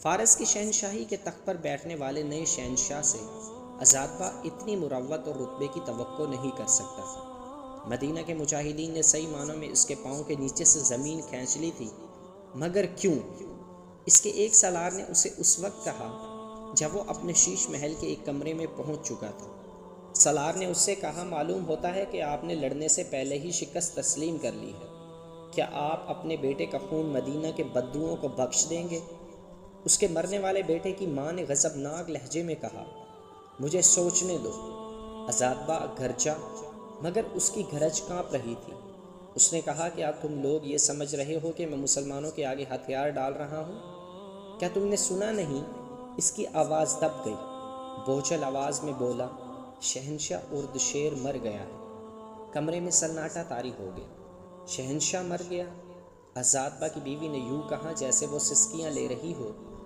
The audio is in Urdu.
فارس کی شہنشاہی کے تخت پر بیٹھنے والے نئے شہنشاہ سے عزادبہ اتنی مروت اور رتبے کی توقع نہیں کر سکتا تھا۔ مدینہ کے مجاہدین نے صحیح معنوں میں اس کے پاؤں کے نیچے سے زمین کھینچ لی تھی، مگر کیوں؟ اس کے ایک سالار نے اسے اس وقت کہا جب وہ اپنے شیش محل کے ایک کمرے میں پہنچ چکا تھا۔ سالار نے اس سے کہا، معلوم ہوتا ہے کہ آپ نے لڑنے سے پہلے ہی شکست تسلیم کر لی ہے۔ کیا آپ اپنے بیٹے کا خون مدینہ کے بدوؤں کو بخش دیں گے؟ اس کے مرنے والے بیٹے کی ماں نے غضبناک لہجے میں کہا، مجھے سوچنے دو۔ عزادبہ گرجا، مگر اس کی گرج کانپ رہی تھی۔ اس نے کہا، کیا تم لوگ یہ سمجھ رہے ہو کہ میں مسلمانوں کے آگے ہتھیار ڈال رہا ہوں؟ کیا تم نے سنا نہیں؟ اس کی آواز دب گئی، بوجھل آواز میں بولا، شہنشاہ اردشیر مر گیا ہے۔ کمرے میں سناٹا طاری ہو گیا۔ شہنشاہ مر گیا؟ عزادبہ کی بیوی نے یوں کہا جیسے وہ سسکیاں لے رہی ہو۔